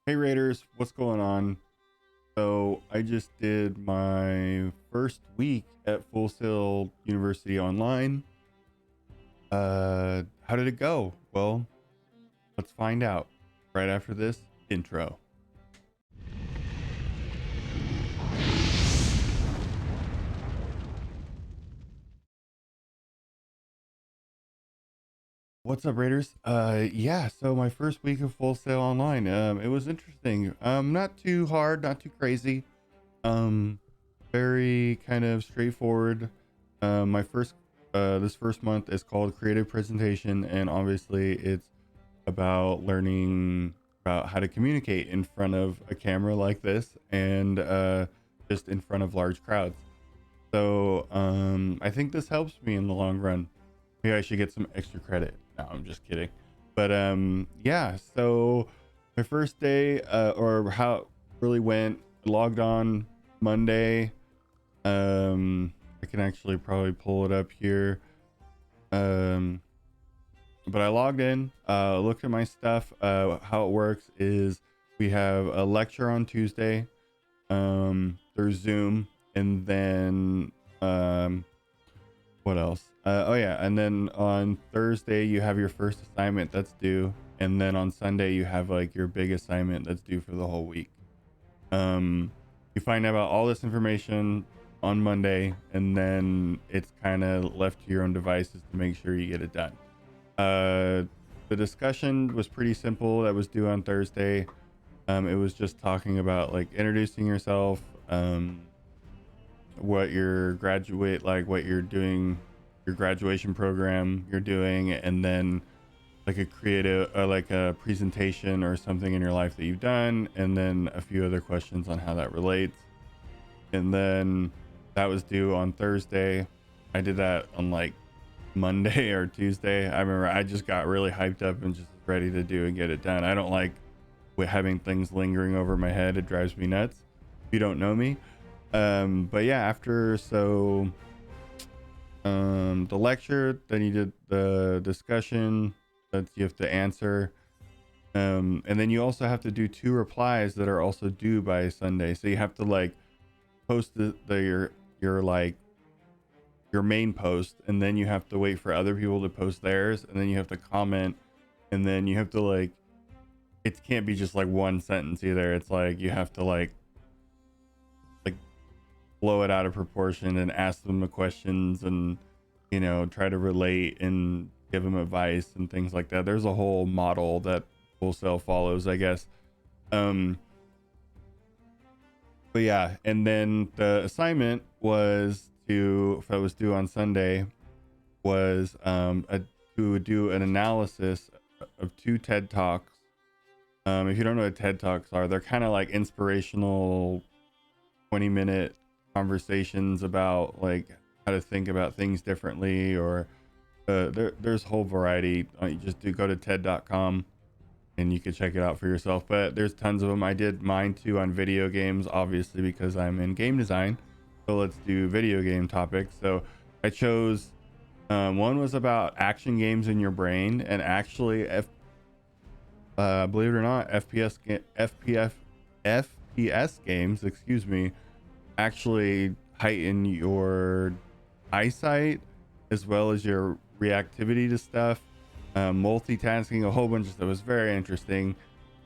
Hey Raiders, what's going on? So I just did my first week at Full Sail University Online. How did it go? Well, let's find out right after this intro. What's up, Raiders? Yeah, so my first week of Full Sail Online. It was interesting. Not too hard, not too crazy. Um, Very kind of straightforward. My first this first month is called Creative Presentation, and obviously it's about learning about how to communicate in front of a camera like this and just in front of large crowds. So I think this helps me in the long run. Maybe I should get some extra credit. No, I'm just kidding. But yeah, so my first day or how it really went, logged on Monday. I can actually probably pull it up here. Um, but I logged in, looked at my stuff. How it works is we have a lecture on Tuesday, through Zoom, and then what else? Oh yeah, and then on Thursday you have your first assignment that's due, and then on Sunday you have like your big assignment that's due for the whole week. Um, you find out about all this information on Monday, and then it's kind of left to your own devices to make sure you get it done. The discussion was pretty simple. That was due on Thursday. It was just talking about like introducing yourself, what your graduate, like what you're doing, your graduation program you're doing, and then like a creative, like a presentation or something in your life that you've done, and then a few other questions on how that relates. And then that was due on Thursday. I did that on like Monday or Tuesday. I remember I just got really hyped up and just ready to do and get it done. I don't like with having things lingering over my head. It drives me nuts. If you don't know me. But yeah, after the lecture, then you did the discussion that you have to answer. And then you also have to do 2 replies that are also due by Sunday. So you have to like post your like your main post, and then you have to wait for other people to post theirs, and then you have to comment, and then you have to like, it can't be just like one sentence either. It's like you have to like blow it out of proportion and ask them the questions, and try to relate and give them advice and things like that. There's a whole model that Full Sail follows, I guess. um but yeah, and then the assignment was to, if I was due on Sunday, was to do an analysis of 2 TED Talks. If you don't know what TED Talks are, they're kind of like inspirational 20-minute conversations about like how to think about things differently, or there's a whole variety. You just do go to TED.com and you can check it out for yourself. But there's tons of them. I did mine too on video games, obviously, because I'm in game design. So let's do video game topics. So I chose one was about action games in your brain, and actually, believe it or not, FPS games, excuse me, actually heighten your eyesight as well as your reactivity to stuff, multitasking, a whole bunch of stuff. It was very interesting.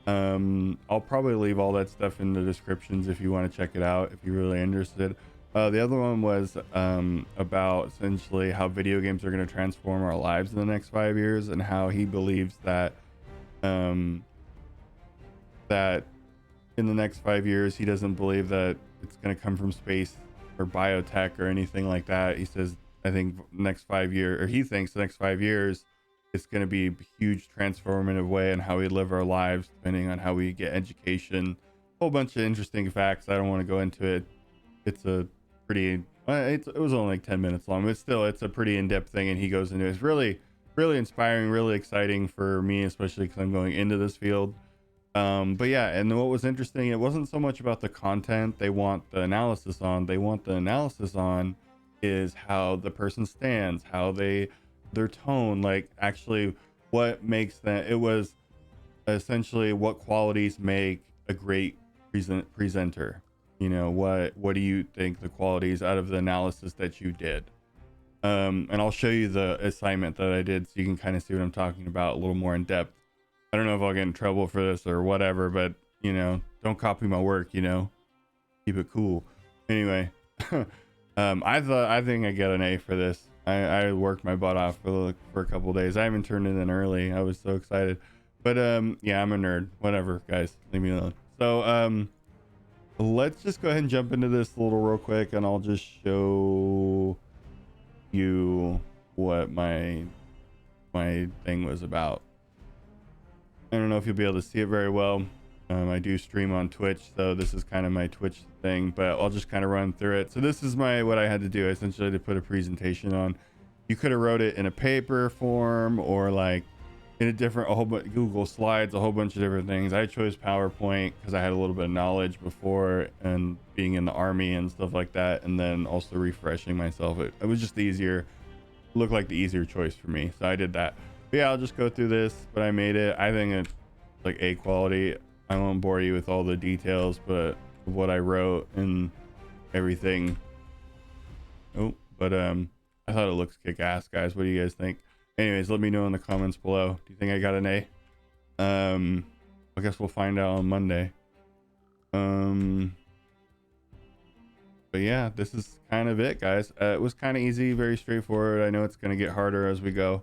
I'll probably leave all that stuff in the descriptions if you want to check it out if you're really interested. The other one was about essentially how video games are going to transform our lives in the next 5 years, and how he believes that um, that in the next 5 years, he doesn't believe that it's going to come from space or biotech or anything like that. He says, I think next 5 years, or he thinks the next 5 years, it's going to be a huge transformative way in how we live our lives, depending on how we get education. A whole bunch of interesting facts. I don't want to go into it. It's a pretty, it was only like 10 minutes long, but still, it's a pretty in-depth thing. And he goes into it. It's really, really inspiring, really exciting for me, especially because I'm going into this field. But yeah, and what was interesting, it wasn't so much about the content they want the analysis on. They want the analysis on is how the person stands, how their tone, like actually what makes that. It was essentially what qualities make a great presenter? You know, what do you think the qualities out of the analysis that you did? And I'll show you the assignment that I did so you can kind of see what I'm talking about a little more in depth. I don't know if I'll get in trouble for this or whatever, but you know, don't copy my work, you know, keep it cool. Anyway, I think I get an A for this. I worked my butt off for a couple days. I haven't turned it in early. I was so excited, but yeah, I'm a nerd. Whatever, guys, leave me alone. So let's just go ahead and jump into this little real quick, and I'll just show you what my thing was about. I don't know if you'll be able to see it very well. I do stream on Twitch, so this is kind of my Twitch thing, but I'll just kind of run through it. So this is what I had to do essentially to put a presentation on. You could have wrote it in a paper form or like in a whole bunch Google Slides, a whole bunch of different things. I chose PowerPoint because I had a little bit of knowledge before and being in the army and stuff like that, and then also refreshing myself. It was just easier, looked like the easier choice for me, so I did that. But yeah, I'll just go through this, but I made it. I think it's like A quality. I won't bore you with all the details, but what I wrote and everything. Oh, but I thought it looks kick-ass, guys. What do you guys think? Anyways, let me know in the comments below. Do you think I got an A? I guess we'll find out on Monday. But yeah, this is kind of it, guys. It was kind of easy, very straightforward. I know it's going to get harder as we go.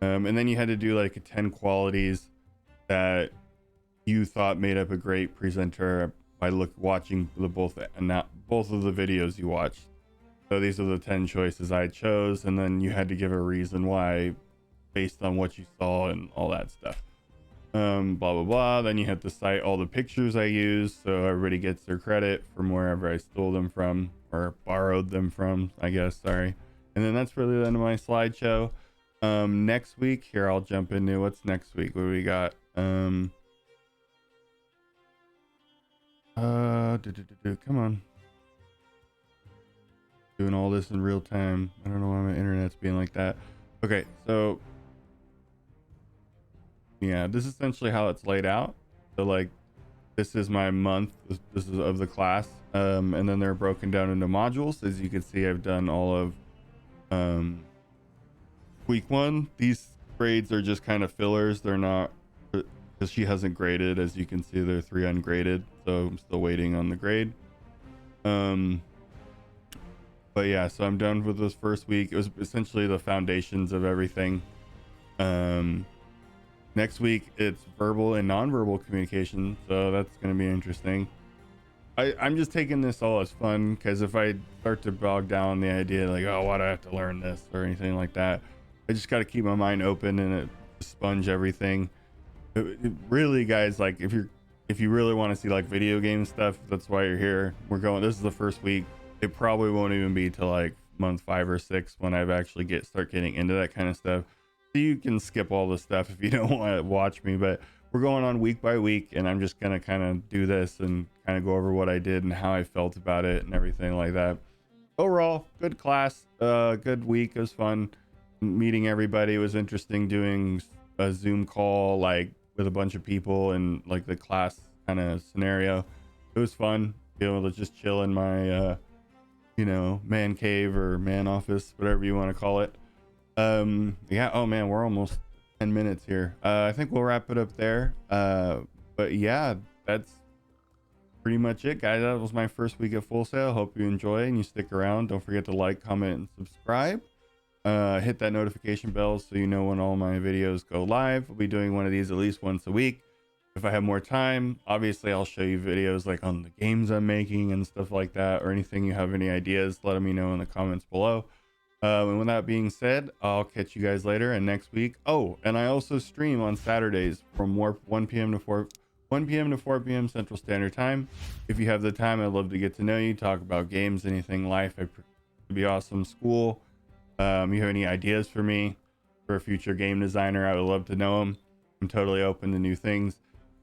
And then you had to do like a 10 qualities that you thought made up a great presenter by watching both of the videos you watched. So these are the 10 choices I chose, and then you had to give a reason why based on what you saw and all that stuff. Blah blah blah. Then you have to cite all the pictures I used so everybody gets their credit from wherever I stole them from or borrowed them from, I guess. Sorry. And then that's really the end of my slideshow. Next week here, I'll jump into what's next week. What do we got? Come on. Doing all this in real time. I don't know why my internet's being like that. Okay, so yeah, this is essentially how it's laid out. So like, this is my month. This is of the class. And then they're broken down into modules. As you can see, I've done all of week 1. These grades are just kind of fillers. They're not, because she hasn't graded. As you can see, there are 3 ungraded, so I'm still waiting on the grade. But yeah, so I'm done with this first week. It was essentially the foundations of everything. Next week it's verbal and nonverbal communication, so that's going to be interesting. I'm just taking this all as fun, because if I start to bog down the idea like, oh, why do I have to learn this or anything like that, I just got to keep my mind open and sponge everything. It really, guys, like if you really want to see like video game stuff, that's why you're here. This is the first week. It probably won't even be till like month 5 or 6 when I've actually start getting into that kind of stuff. So you can skip all the stuff if you don't want to watch me, but we're going on week by week, and I'm just gonna kind of do this and kind of go over what I did and how I felt about it and everything like that. Overall, good class, good week. It was fun meeting everybody. It was interesting doing a Zoom call like with a bunch of people and like the class kind of scenario. It was fun being able to just chill in my man cave or man office, whatever you want to call it. Yeah, oh man, we're almost 10 minutes here. I think we'll wrap it up there. But yeah, that's pretty much it, guys. That was my first week at Full Sail. Hope you enjoy and you stick around. Don't forget to like, comment, and subscribe. Hit that notification bell so you know when all my videos go live. We'll be doing one of these at least once a week. If I have more time, obviously I'll show you videos like on the games I'm making and stuff like that, or anything you have any ideas, let me know in the comments below. And with that being said, I'll catch you guys later and next week. Oh, and I also stream on Saturdays from 1 p.m. to 4 p.m. Central Standard Time. If you have the time, I'd love to get to know you, talk about games, anything, life. It'd be awesome. School. You have any ideas for me for a future game designer? I would love to know them. I'm totally open to new things.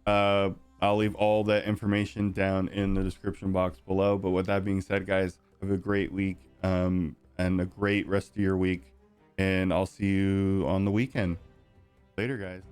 I'll leave all that information down in the description box below. But with that being said, guys, have a great week and a great rest of your week. And I'll see you on the weekend. Later, guys.